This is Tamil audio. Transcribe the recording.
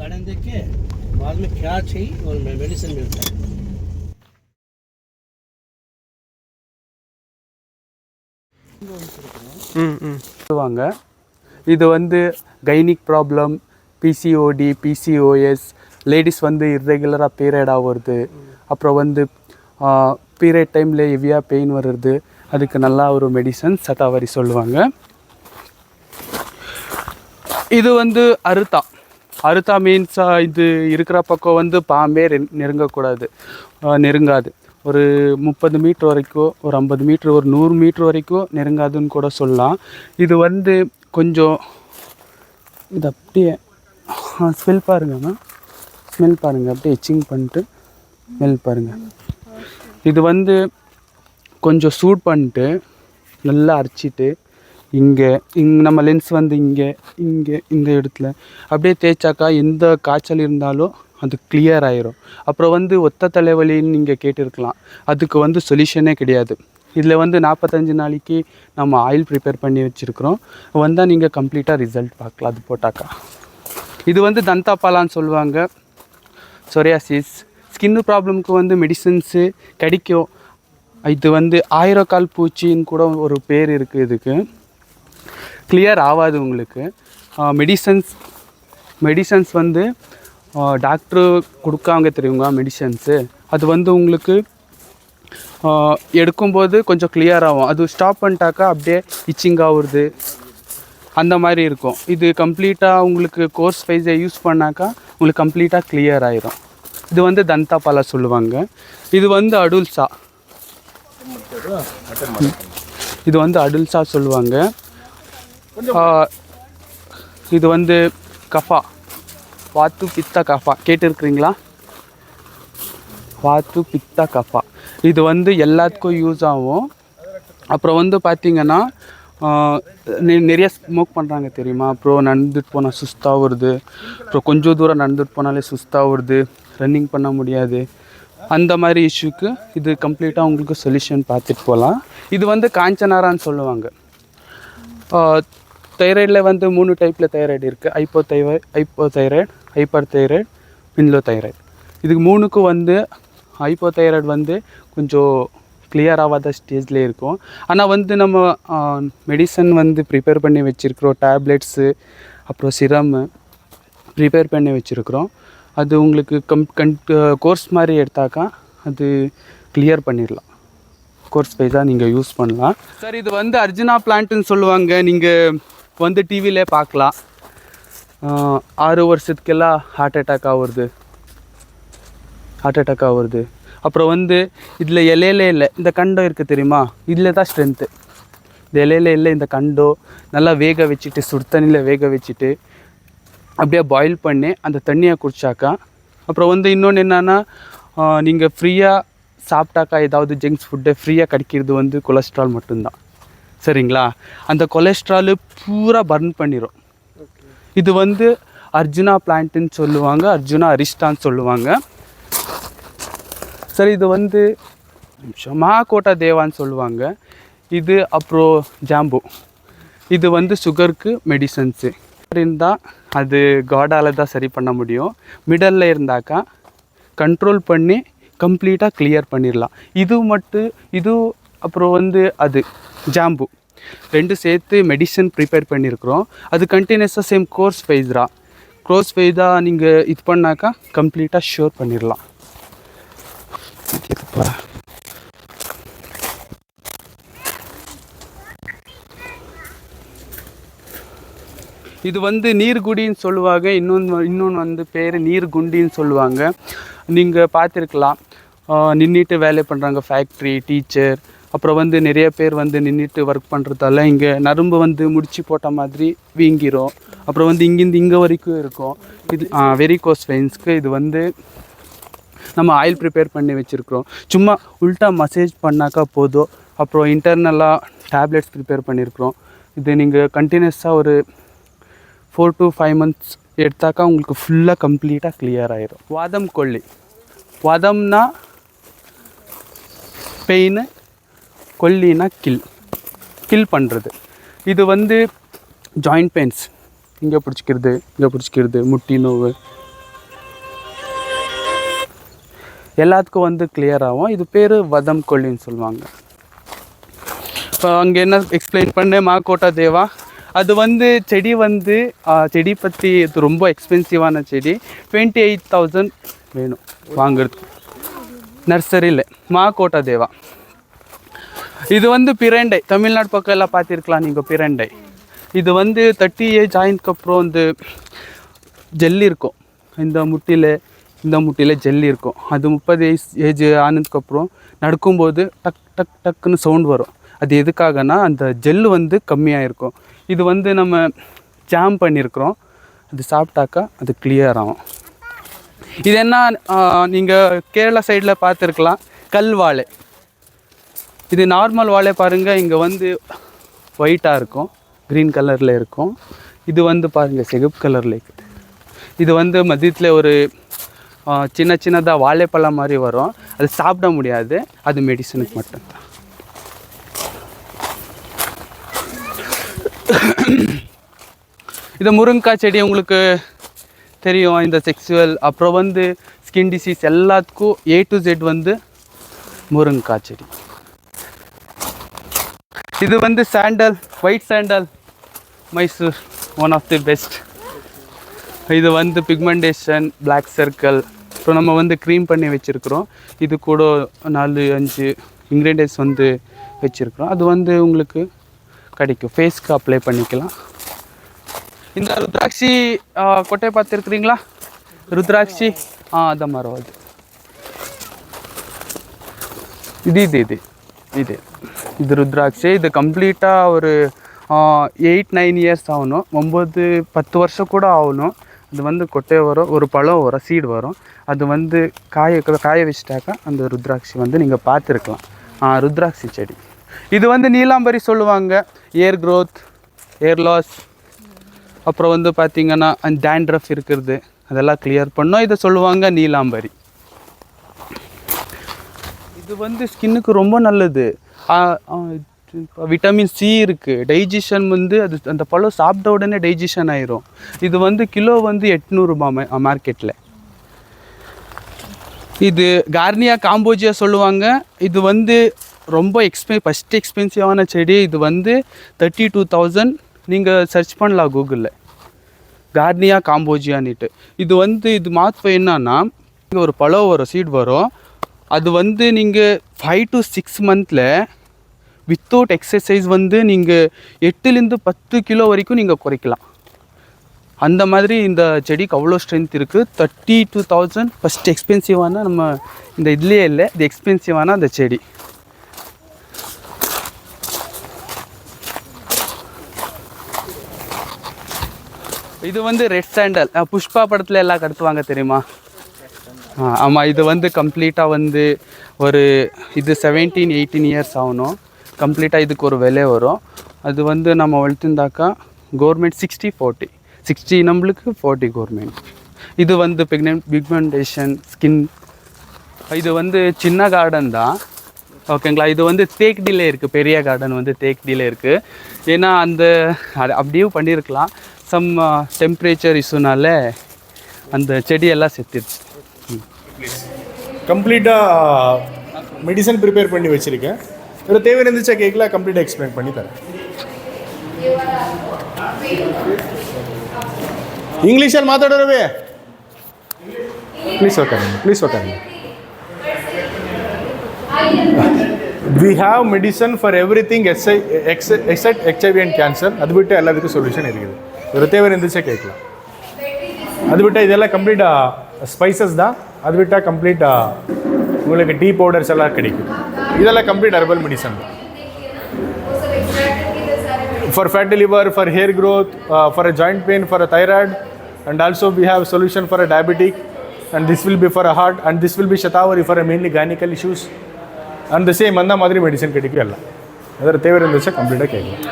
गार्डन देख के बाद में क्या चाहिए और मेडिसिन मिलता है। சொல்லுவாங்க இது வந்து gynaec problem, PCOD, PCOS, ladies வந்து இர்ரெகுலராக பீரியட் ஆகுறது, அப்புறம் வந்து பீரியட் டைமில் ஹெவியாக பெயின் வருது, அதுக்கு நல்லா ஒரு மெடிசன் சதாவரி சொல்லுவாங்க. இது வந்து அறுத்தா மீன்ஸ் இது இருக்கிற பக்கம் வந்து பாம்பே நெருங்காது. ஒரு 30 மீட்ரு வரைக்கும், ஒரு 50 மீட்ரு, ஒரு 100 மீட்ரு வரைக்கும் நெருங்காதுன்னு கூட சொல்லலாம். இது வந்து கொஞ்சம் இது அப்படியே ஸ்மெல் பாருங்கண்ணா, ஸ்மெல் பாருங்கள், அப்படியே எச்சிங் பண்ணிட்டு ஸ்மெல் பாருங்கள். இது வந்து கொஞ்சம் சூட் பண்ணிட்டு நல்லா அரைச்சிட்டு இங்கே நம்ம லென்ஸ் வந்து இங்கே இந்த இடத்துல அப்படியே தேய்ச்சாக்கா எந்த காய்ச்சல் இருந்தாலும் அது கிளியர் ஆயிரும். அப்புறம் வந்து ஒத்த தலைவலின்னு நீங்கள் கேட்டிருக்கலாம், அதுக்கு வந்து சொல்யூஷனே கிடையாது. இதில் வந்து 45 நாளைக்கு நம்ம ஆயில் ப்ரிப்பேர் பண்ணி வச்சுருக்குறோம். வந்தால் நீங்கள் கம்ப்ளீட்டாக ரிசல்ட் பார்க்கலாம் அது போட்டாக்கா. இது வந்து தந்தாபாலான்னு சொல்லுவாங்க. சொரியாசிஸ் ஸ்கின்னு ப்ராப்ளம்க்கு வந்து மெடிசன்ஸு கிடைக்கும். இது வந்து 1000 கால் பூச்சின்னு கூட ஒரு பேர் இருக்குது. இதுக்கு கிளியர் ஆகாது உங்களுக்கு. மெடிசன்ஸ் வந்து டாக்டரு கொடுக்காங்க தெரியுங்க மெடிசன்ஸு. அது வந்து உங்களுக்கு எடுக்கும்போது கொஞ்சம் கிளியர் ஆகும். அது ஸ்டாப் பண்ணிட்டாக்கா அப்படியே இச்சிங் ஆகுறது அந்த மாதிரி இருக்கும். இது கம்ப்ளீட்டாக உங்களுக்கு கோர்ஸ் வைஸை யூஸ் பண்ணாக்கா உங்களுக்கு கம்ப்ளீட்டாக கிளியர் ஆயிரும். இது வந்து தந்தாபாலா சொல்லுவாங்க. இது வந்து அடுல்சா சொல்லுவாங்க. இது வந்து கஃபா, வாத்து பித்தா கஃபா கேட்டிருக்கிறீங்களா? வாத்து பித்தா கஃபா இது வந்து எல்லாத்துக்கும் யூஸ் ஆகும். அப்புறம் வந்து பார்த்திங்கன்னா நிறைய ஸ்மோக் பண்ணுறாங்க தெரியுமா, அப்புறம் நடந்துட்டு போனால் சுஸ்தாக வருது, அப்புறம் கொஞ்சம் தூரம் நடந்துட்டு போனாலே சுஸ்தாக வருது, ரன்னிங் பண்ண முடியாது, அந்த மாதிரி இஷ்யூக்கு இது கம்ப்ளீட்டாக உங்களுக்கு சொல்யூஷன் பார்த்துட்டு போகலாம். இது வந்து காஞ்சனாரான்னு சொல்லுவாங்க. தைராய்டில் வந்து 3 டைப்பில் தைராய்டு இருக்குது. ஹைப்போதைராய்டு, ஹைப்பர் தைராய்டு, பின்லோ தைராய்டு. இதுக்கு 3க்கும் வந்து ஹைப்போதைராய்டு வந்து கொஞ்சம் கிளியர் ஆகாத ஸ்டேஜ்லேயே இருக்கும். ஆனால் வந்து நம்ம மெடிசன் வந்து ப்ரிப்பேர் பண்ணி வச்சுருக்குறோம், டேப்லெட்ஸு அப்புறம் சிரமு ப்ரிப்பேர் பண்ணி வச்சுருக்குறோம். அது உங்களுக்கு கோர்ஸ் மாதிரி எடுத்தாக்கா அது கிளியர் பண்ணிடலாம். கோர்ஸ் வைஸாக நீங்கள் யூஸ் பண்ணலாம். சார் இது வந்து அர்ஜுனா பிளான்ட்டுன்னு சொல்லுவாங்க. நீங்கள் வந்து டிவிலே பார்க்கலாம். 6 வருஷத்துக்கெல்லாம் ஹார்ட் அட்டாக் ஆகுறது. அப்புறம் வந்து இதில் இலையிலே இல்லை, இந்த கண்டம் இருக்குது தெரியுமா, இதில் தான் ஸ்ட்ரென்த்து. இந்த இலையில இல்லை, இந்த கண்டம் நல்லா வேக வச்சுட்டு, சுடு தண்ணியில் வேக வச்சுட்டு அப்படியே பாயில் பண்ணி அந்த தண்ணியை குடித்தாக்கா. அப்புறம் வந்து இன்னொன்று என்னென்னா, நீங்கள் ஃப்ரீயாக சாப்பிட்டாக்கா ஏதாவது ஜங்க்ஸ் ஃபுட்டு ஃப்ரீயாக கிடைக்கிறது வந்து கொலஸ்ட்ரால் மட்டும்தான். சரிங்களா? அந்த கொலஸ்ட்ராலு பூரா பர்ன் பண்ணிடும். இது வந்து அர்ஜுனா பிளான்ட்டுன்னு சொல்லுவாங்க, அர்ஜுனா அரிஸ்டான்னு சொல்லுவாங்க. சரி, இது வந்து மகாகோட்டா தேவான்னு சொல்லுவாங்க. இது அப்புறம் ஜாம்பு, இது வந்து சுகருக்கு மெடிசன்ஸு. இருந்தால் அது காடால் தான் சரி பண்ண முடியும். மிடலில் இருந்தாக்கா கண்ட்ரோல் பண்ணி கம்ப்ளீட்டாக கிளியர் பண்ணிடலாம். இது அப்புறம் வந்து அது ஜாம்பு 2 சேர்த்து மெடிசன் ப்ரிப்பேர் பண்ணியிருக்கிறோம். அது கண்டினியூஸாக சேம் கோர்ஸ் வைஸாக நீங்கள் இது பண்ணாக்கா கம்ப்ளீட்டாக ஷூர் பண்ணிடலாம். இது வந்து நீர்குடின்னு சொல்லுவாங்க. இன்னொன்று வந்து பேர் நீர்குண்டின்னு சொல்லுவாங்க. நீங்கள் பார்த்துருக்கலாம், நின்றுட்டு வேலை பண்ணுறாங்க, ஃபேக்ட்ரி, டீச்சர், அப்புறம் வந்து நிறைய பேர் வந்து நின்றுட்டு ஒர்க் பண்ணுறதால இங்கே நரம்பு வந்து முடிச்சு போட்ட மாதிரி வீங்கிரும். அப்புறம் வந்து இங்கேருந்து இங்கே வரைக்கும் இருக்கும். இது வெரிகோஸ் வெயின்ஸ்க்கு இது வந்து நம்ம ஆயில் ப்ரிப்பேர் பண்ணி வச்சுருக்குறோம். சும்மா உல்ட்டா மசேஜ் பண்ணாக்கா போதும். அப்புறம் இன்டர்னலாக டேப்லெட்ஸ் ப்ரிப்பேர் பண்ணியிருக்கிறோம். இது நீங்கள் கண்டினியூஸாக ஒரு 4 to 5 months எடுத்தாக்கா உங்களுக்கு ஃபுல்லாக கம்ப்ளீட்டாக கிளியர் ஆகிடும். வாதம் கொல்லி, வாதம்னா பெயின், கொல்லினா கில் பண்ணுறது. இது வந்து ஜாயிண்ட் பெயின்ஸ், இங்கே பிடிச்சிக்கிறது, முட்டி நோவு, எல்லாத்துக்கும் வந்து கிளியர் ஆகும். இது பேர் வதம் கொல்லின்னு சொல்லுவாங்க. இப்போ அங்கே என்ன எக்ஸ்பிளைன் பண்ணேன், மாக்கோட்டா தேவா. அது வந்து செடி வந்து செடி பற்றி இது ரொம்ப எக்ஸ்பென்சிவான செடி. 28,000 வேணும் வாங்குறதுக்கு நர்சரியில். மாக்கோட்டா தேவா இது வந்து பிரண்டை, தமிழ்நாடு பக்கம் எல்லாம் பார்த்துருக்கலாம் நீங்கள் பிரண்டை. இது வந்து 30 ஏஜ் ஆயினதுக்கப்புறம் இந்த ஜெல்லி இருக்கும், இந்த முட்டியில் ஜெல்லி இருக்கும். அது 30 ஏஜ் ஆனதுக்கப்புறம் நடக்கும்போது டக் டக் டக்குன்னு சவுண்ட் வரும். அது எதுக்காகனா அந்த ஜெல்லு வந்து கம்மியாக இருக்கும். இது வந்து நம்ம ஜாம் பண்ணியிருக்கிறோம், அது சாப்பிட்டாக்கா அது கிளியர் ஆகும். இது என்ன நீங்கள் கேரளா சைடில் பார்த்துருக்கலாம், கல் வாழை. இது நார்மல் வாழை பாருங்கள், இங்கே வந்து ஒயிட்டாக இருக்கும், க்ரீன் கலரில் இருக்கும். இது வந்து பாருங்கள் சிகப்பு கலரில் இருக்குது. இது வந்து மதியத்தில் ஒரு சின்னதாக வாழைப்பழம் மாதிரி வரும். அது சாப்பிட முடியாது, அது மெடிசனுக்கு மட்டும்தான். இந்த முருங்கைக்காய் செடி உங்களுக்கு தெரியும், இந்த செக்ஸுவல் அப்புறம் வந்து ஸ்கின் டிசீஸ் எல்லாத்துக்கும் A to Z வந்து முருங்கைக்காய் செடி. இது வந்து sandal, white sandal, Mysore, one of the best. இது வந்து பிக்மெண்டேஷன், பிளாக் சர்க்கிள். இப்போ நம்ம வந்து க்ரீம் பண்ணி வச்சுருக்குறோம். இது கூட 4-5 இன்க்ரீடியன்ட்ஸ் வந்து வச்சுருக்குறோம். அது வந்து உங்களுக்கு கிடைக்கும், ஃபேஸ்க்கு அப்ளை பண்ணிக்கலாம். இந்த ருத்ராட்சி கொட்டை பார்த்துருக்குறீங்களா? ருத்ராட்சி அதான் மரம். அது இது ருத்ராட்சி. இது கம்ப்ளீட்டாக ஒரு 8-9 இயர்ஸ் ஆகணும், 9-10 வருஷம் கூட ஆகணும். அது வந்து கொட்டை வரும், ஒரு பழம் வரும், சீடு வரும். அது வந்து காய வச்சுட்டாக்கா அந்த ருத்ராட்சி வந்து நீங்கள் பார்த்துருக்கலாம். ருத்ராட்சி செடி. இது வந்து நீலாம்பரி சொல்லுவாங்க. ஏர் க்ரோத், ஏர் லாஸ், அப்புறம் வந்து பார்த்திங்கன்னா அந்த டேண்ட்ரஃப் இருக்கிறது அதெல்லாம் கிளியர் பண்ணோம். இதை சொல்லுவாங்க நீலாம்பரி. இது வந்து ஸ்கின்னுக்கு ரொம்ப நல்லது. விட்டமின் C இருக்குது. டைஜஷன் வந்து அது அந்த பழம் சாப்பிட்ட உடனே டைஜஷன் ஆயிரும். இது வந்து கிலோ வந்து 800 ரூபாய் மார்க்கெட்டில். இது கார்னியா காம்போஜியா சொல்லுவாங்க. இது வந்து ரொம்ப ஃபஸ்ட்டு எக்ஸ்பென்சிவான செடி. இது வந்து 32,000. நீங்கள் சர்ச் பண்ணலாம் கூகுளில், கார்னியா காம்போஜியான்னுட்டு. இது வந்து இது மாற்ற என்னன்னா, இங்கே ஒரு பழம் வரும், சீட் வரும். அது வந்து நீங்கள் 5 to 6 மந்தில் வித்தவுட் எக்ஸசைஸ் வந்து நீங்கள் 8 to 10 கிலோ வரைக்கும் நீங்கள் குறைக்கலாம். அந்த மாதிரி இந்த செடிக்கு அவ்வளோ ஸ்ட்ரென்த் இருக்குது. 32,000 ஃபஸ்ட் எக்ஸ்பென்சிவான, நம்ம இந்த இதுலேயே இல்லை, இது எக்ஸ்பென்சிவான அந்த செடி. இது வந்து ரெட் சாண்டல், புஷ்பா படத்தில் எல்லாம் கடத்துவாங்க தெரியுமா? ஆமாம். இது வந்து கம்ப்ளீட்டாக வந்து ஒரு இது 17-18 இயர்ஸ் ஆகணும். கம்ப்ளீட்டாக இதுக்கு ஒரு விலை வரும். அது வந்து நம்ம வளர்த்துந்தாக்கா கவர்மெண்ட் 60-40, 60 நம்மளுக்கு 40 கவர்மெண்ட். இது வந்து பிக்மெண்டேஷன், ஸ்கின். இது வந்து சின்ன கார்டன் தான், ஓகேங்களா? இது வந்து தேக்டியில் இருக்குது, பெரிய கார்டன் வந்து தேக்டியில் இருக்குது. ஏன்னா அந்த அப்படியே பண்ணியிருக்கலாம், சம் டெம்பரேச்சர் இஷ்யூனால அந்த செடியெல்லாம் செத்துருச்சு. கம்ப்ளீட்டாக மெடிசன் ப்ரிப்பேர் பண்ணி வச்சுருக்கேன். ஒரு தேவை இருந்துச்சா கேட்கல, கம்ப்ளீட்டாக எக்ஸ்பிளைன் பண்ணி தரேன். ಇಂಗ್ಲೀಷಲ್ಲಿ ಮಾತಾಡೋರವೇ please okay. We have medicine for everything except HIV and cancer. ಅದು ಬಿಟ್ಟು ಎಲ್ಲದಕ್ಕೂ ಸೊಲ್ಯೂಷನ್ ಇರಿಗಿದೆ. ஒரு தேவை இருந்துச்சா கேட்கலாம். அது விட்டால் இதெல்லாம் கம்ப்ளீட்டாக ஸ்பைசஸ் தான். அது விட்டால் கம்ப்ளீட்டாக உங்களுக்கு டீ பவுடர்ஸ் எல்லாம் கிடைக்கும். இதெல்லாம் கம்ப்ளீட் ஹெர்பல் மெடிசன் தான். For fatty liver, for hair growth, for a joint pain, for a thyroid, and also we have solution for a diabetic, and this will be for a heart, and this will be shatavari for a mainly gynecological issues, and the same அந்த மாதிரி மெடிசன் கிடைக்கும். எல்லாம் அதோட தேவை இருந்துச்சா கம்ப்ளீட்டாக கேட்கலாம்.